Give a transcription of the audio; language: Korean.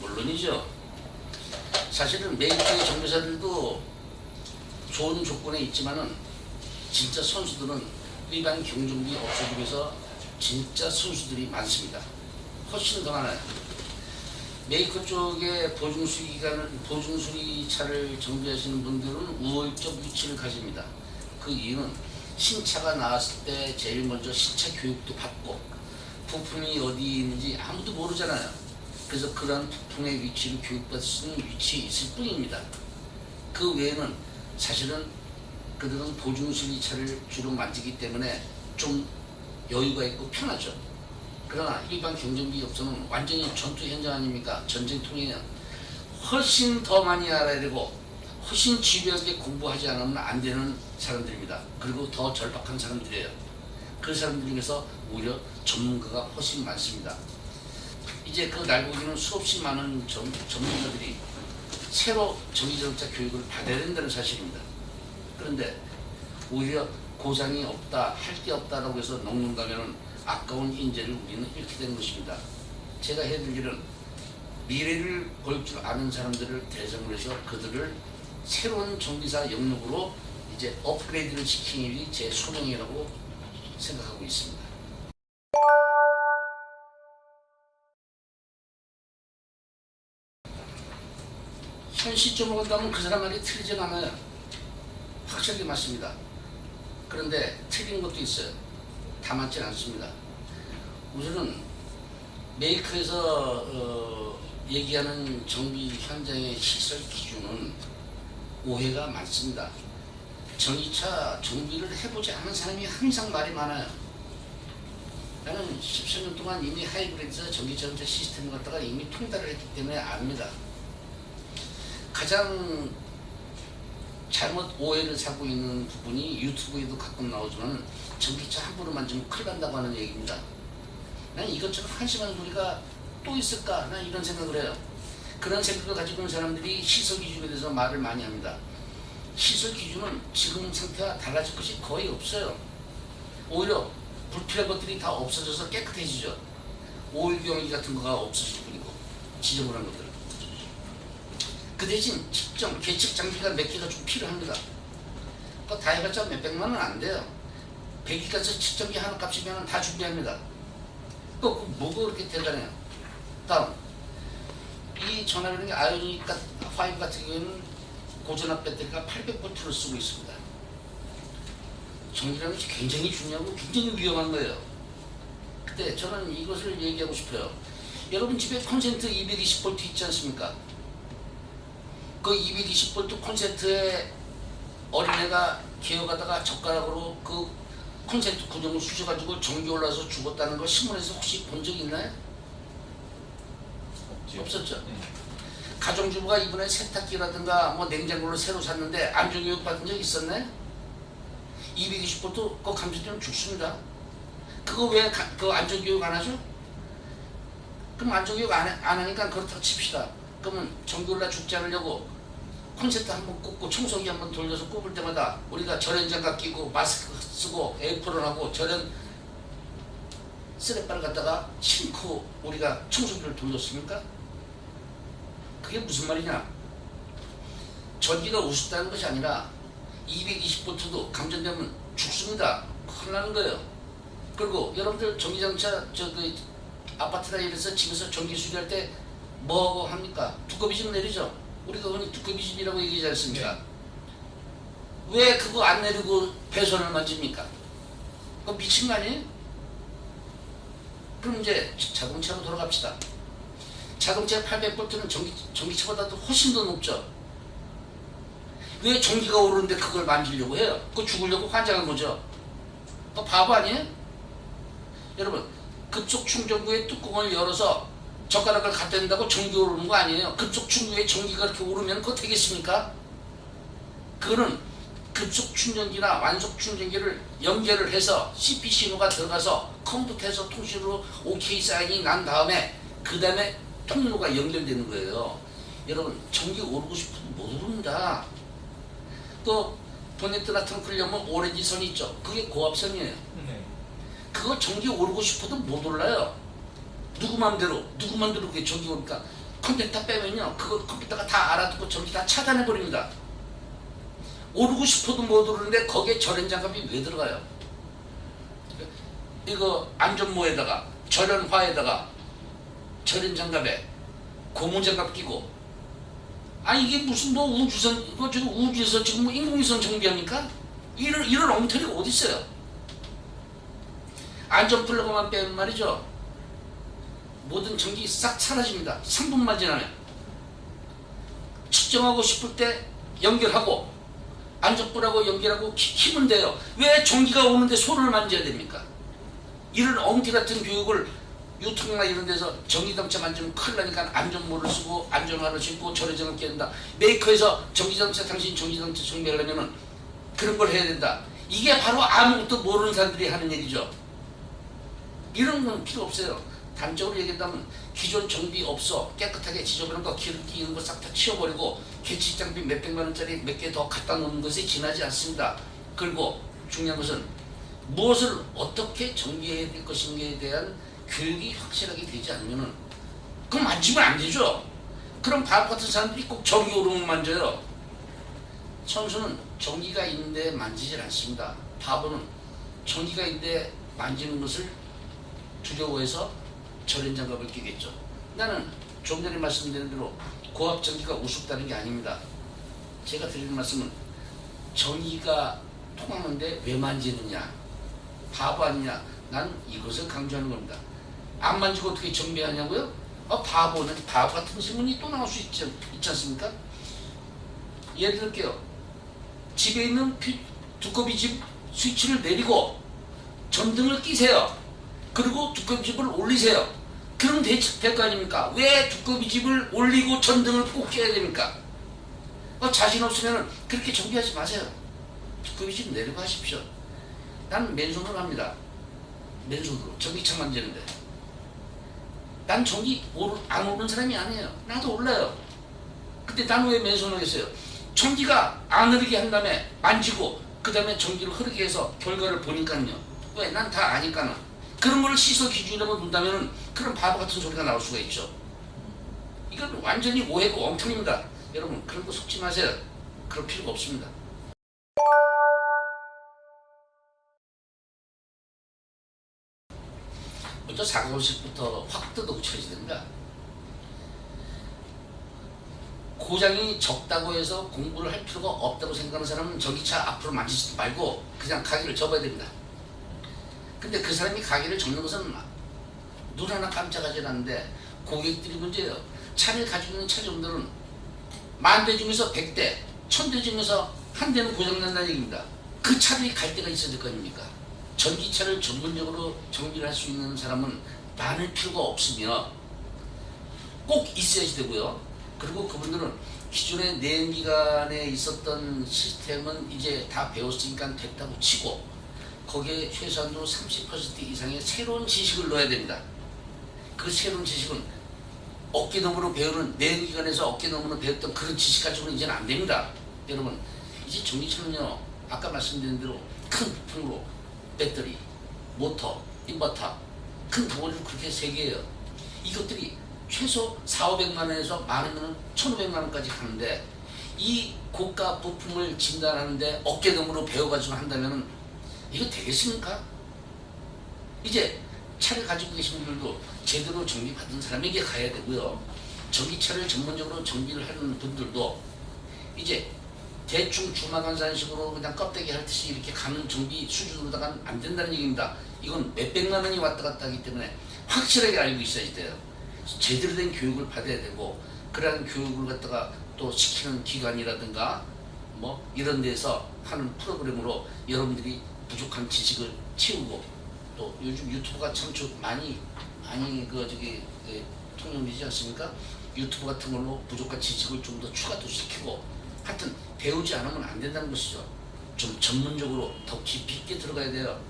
물론이죠. 사실은 메이커의 정비사들도 좋은 조건에 있지만은 진짜 선수들은 일반 경정비 업체 중에서 진짜 선수들이 많습니다. 훨씬 더 많아요. 메이커 쪽에 보증수리차를 정비하시는 분들은 우월적 위치를 가집니다. 그 이유는 신차가 나왔을 때 제일 먼저 신차 교육도 받고 부품이 어디 있는지 아무도 모르잖아요. 그래서 그러한 부품의 위치를 교육받을 수 있는 위치에 있을 뿐입니다. 그 외에는 사실은 그들은 보증수리차를 주로 만지기 때문에 좀 여유가 있고 편하죠. 그러나 일반 경정비 업소는 완전히 전투 현장 아닙니까? 전쟁통이에요. 훨씬 더 많이 알아야 되고 훨씬 집요하게 공부하지 않으면 안 되는 사람들입니다. 그리고 더 절박한 사람들이에요. 그 사람들 중에서 오히려 전문가가 훨씬 많습니다. 이제 그 날고기는 수없이 많은 전문가들이 새로 전기자동차 교육을 받아야 된다는 사실입니다. 그런데 오히려 고장이 없다, 할 게 없다라고 해서 녹는다면 아까운 인재를 우리는 잃게 되는 것입니다. 제가 해드릴 일은 미래를 볼 줄 아는 사람들을 대상으로 해서 그들을 새로운 전기사 영역으로 이제 업그레이드를 시키는 일이 제 소명이라고 생각하고 있습니다. 현 시점으로 본다면 그 사람 말이 틀리지 않아요. 확실하게 맞습니다. 그런데 틀린 것도 있어요. 다 맞지 않습니다. 우선은 메이커에서 얘기하는 정비 현장의 시설 기준은 오해가 많습니다. 전기차 정비를 해보지 않은 사람이 항상 말이 많아요. 나는 14년 동안 이미 하이브리드 전기차 시스템을 갖다가 이미 통달을 했기 때문에 압니다. 가장 잘못 오해를 사고 있는 부분이 유튜브에도 가끔 나오지만 전기차 함부로 만지면 큰일 난다고 하는 얘기입니다. 난 이것저것 한심한 소리가 또 있을까? 난 이런 생각을 해요. 그런 생각을 가지고 있는 사람들이 시설 기준에 대해서 말을 많이 합니다. 시설 기준은 지금 상태와 달라질 것이 거의 없어요. 오히려 불필요한 것들이 다 없어져서 깨끗해지죠. 오일 경기 같은 거가 없어질 뿐이고 지저분한 것들은. 그 대신 측정, 계측 장비가 몇 개가 좀 필요합니다. 그거 다 해봤자 몇백만 원 안 돼요. 100기가서 측정기 하나 값이면 다 준비합니다. 그 뭐가 그렇게 대단해요. 다음, 이 전압이라는 아이오닉 5 같은 경우에는 고전압 배터리가 800V를 쓰고 있습니다. 전기라는 것이 굉장히 중요하고 굉장히 위험한 거예요. 근데 저는 이것을 얘기하고 싶어요. 여러분 집에 콘센트 220V 있지 않습니까? 그 220V 콘센트에 어린애가 기어가다가 젓가락으로 그 콘센트 구멍을 쑤셔가지고 전기 올라서 죽었다는 거 신문에서 혹시 본 적 있나요? 없었죠. 가정주부가 이번에 세탁기라든가 뭐 냉장고를 새로 샀는데 안전교육 받은 적 있었나요? 220V 그거 감전되면 죽습니다. 그거 왜 그 안전교육 안 하죠? 그럼 안전교육 안 하니까 그렇다고 칩시다. 그러면 전기 올라 죽지 않으려고 콘센트 한번 꽂고 청소기 한번 돌려서 꼽을 때마다 우리가 절연장갑 끼고 마스크 쓰고 에이프런 하고 절연 쓰레빠를 갖다가 신고 우리가 청소기를 돌렸습니까? 그게 무슨 말이냐? 전기가 우습다는 것이 아니라 220V도 감전되면 죽습니다. 큰일 나는 거예요. 그리고 여러분들 전기장차 아파트나 이래서 집에서 전기 수리할 때 뭐하고 합니까? 두꺼비진 내리죠? 우리가 흔히 두꺼비진이라고 얘기하지 않습니까? 네. 왜 그거 안 내리고 배선을 만집니까? 그거 미친 거 아니에요? 그럼 이제 자동차로 돌아갑시다. 자동차 800V는 전기차보다도 훨씬 더 높죠? 왜 전기가 오르는데 그걸 만지려고 해요? 그거 죽으려고 환장한 거죠? 그거 바보 아니에요? 여러분, 급속 충전구의 뚜껑을 열어서 젓가락을 갖다 댄다고 전기 오르는 거 아니에요. 급속 충전기에 전기가 그렇게 오르면 그거 되겠습니까? 그거는 급속 충전기나 완속 충전기를 연결을 해서 CP 신호가 들어가서 컴퓨터에서 통신으로 OK 사인이 난 다음에 그 다음에 통로가 연결되는 거예요. 여러분 전기 오르고 싶어도 못 오릅니다. 또 보네트나 트렁크를 열면 오렌지 선이 있죠. 그게 고압선이에요. 그거 전기 오르고 싶어도 못 올라요. 누구 맘대로 그게 전기 오니까 컴퓨터 빼면요, 그거 컴퓨터가 다 알아듣고 전기 다 차단해 버립니다. 오르고 싶어도 못 오르는데 거기에 절연 장갑이 왜 들어가요? 이거 안전모에다가 절연화에다가 절연 장갑에 고무 장갑 끼고, 아니 이게 무슨 뭐 우주선, 이거 지금 우주에서 지금 뭐 인공위성 정비합니까? 이런 엉터리가 어디 있어요? 안전 플러그만 빼면 말이죠, 모든 전기 싹 사라집니다. 3분만 지나면. 측정하고 싶을 때 연결하고 안전불하고 연결하고 키면 돼요. 왜 전기가 오는데 손을 만져야 됩니까? 이런 엉터리 같은 교육을 유튜브나 이런 데서 전기장치 만지면 큰일 나니까 안전모를 쓰고 안전화를 신고 절연장을 껴야 된다. 메이커에서 전기장치, 당신 전기장치 정비하려면은 그런 걸 해야 된다. 이게 바로 아무것도 모르는 사람들이 하는 얘기죠. 이런 건 필요 없어요. 단적으로 얘기한다면 기존 정비업소 깨끗하게 지저분한 거 기름기 이런 거 싹 다 치워버리고 개치 장비 몇백만 원짜리 몇 개 더 갖다 놓는 것이 지나지 않습니다. 그리고 중요한 것은 무엇을 어떻게 정비해야 될 것인가에 대한 교육이 확실하게 되지 않으면은 그럼 만지면 안 되죠. 그럼 바보 같은 사람들이 꼭 전기 오르면 만져요. 청소는 전기가 있는데 만지질 않습니다. 바보는 전기가 있는데 만지는 것을 두려워해서 절연장갑을 끼겠죠. 나는 좀 전에 말씀드린 대로 고압전기가 우습다는 게 아닙니다. 제가 드리는 말씀은 전기가 통하는데 왜 만지느냐, 바보 아니냐, 난 이것을 강조하는 겁니다. 안 만지고 어떻게 정비하냐고요? 바보는 바보 같은 질문이 또 나올 수 있지 않습니까? 예를 들게요. 집에 있는 두꺼비 집 스위치를 내리고 전등을 끼세요. 그리고 두꺼비 집을 올리세요. 그럼 될 거 아닙니까? 왜 두꺼비 집을 올리고 전등을 꼭 껴야 됩니까? 자신 없으면 그렇게 정비하지 마세요. 두꺼비 집 내리고 하십시오. 난 맨손으로 합니다. 맨손으로 전기창 만지는데. 난 전기 안 오르는 사람이 아니에요. 나도 올라요. 근데 난 왜 맨손으로 했어요? 전기가 안 흐르게 한 다음에 만지고 그 다음에 전기를 흐르게 해서 결과를 보니까요. 왜? 난 다 아니까는. 그런 걸 시설 기준이라고 본다면 그런 바보 같은 소리가 나올 수가 있죠. 이건 완전히 오해고 엉터리입니다. 여러분 그런 거 속지 마세요. 그럴 필요가 없습니다. 먼저 사고식부터 확 뜯어 쳐지든가, 고장이 적다고 해서 공부를 할 필요가 없다고 생각하는 사람은 전기차 앞으로 만지지 말고 그냥 가게를 접어야 됩니다. 근데 그 사람이 가게를 접는 것은 눈 하나 깜짝하지 않는데 고객들이 문제예요. 차를 가지고 있는 차주분들은 10,000대 중에서 100대, 1,000대 중에서 한 대는 고장난다는 얘기입니다. 그 차들이 갈 데가 있어야 될 거 아닙니까? 전기차를 전문적으로 정비를 할 수 있는 사람은 많을 필요가 없으며 꼭 있어야지 되고요. 그리고 그분들은 기존의 내연기관에 있었던 시스템은 이제 다 배웠으니까 됐다고 치고 거기에 최소한도 30% 이상의 새로운 지식을 넣어야 됩니다. 그 새로운 지식은 어깨너머로 배우는, 내연기관에서 어깨너머로 배웠던 그런 지식 가지고는 이제는 안 됩니다. 여러분 이제 전기차는요, 아까 말씀드린 대로 큰 부품으로 배터리, 모터, 인버터 큰 덩어리로 그렇게 3개예요. 이것들이 최소 4,500만 원에서 많으면 1,500만 원까지 가는데 이 고가 부품을 진단하는데 어깨너머로 배워가지고 한다면 이거 되겠습니까? 이제 차를 가지고 계신 분들도 제대로 정비받은 사람에게 가야 되고요. 전기차를 전문적으로 정비를 하는 분들도 이제 대충 주마간산식으로 그냥 껍데기 핥듯이 이렇게 가는 정비 수준으로다가는 안 된다는 얘기입니다. 이건 몇백만 원이 왔다 갔다 하기 때문에 확실하게 알고 있어야 돼요. 제대로 된 교육을 받아야 되고, 그러한 교육을 갖다가 또 시키는 기관이라든가 뭐 이런 데서 하는 프로그램으로 여러분들이 부족한 지식을 채우고, 또 요즘 유튜브가 참 많이 통용되지 않습니까? 유튜브 같은 걸로 부족한 지식을 좀 더 추가도 시키고, 하여튼 배우지 않으면 안 된다는 것이죠. 좀 전문적으로 더 깊이 있게 들어가야 돼요.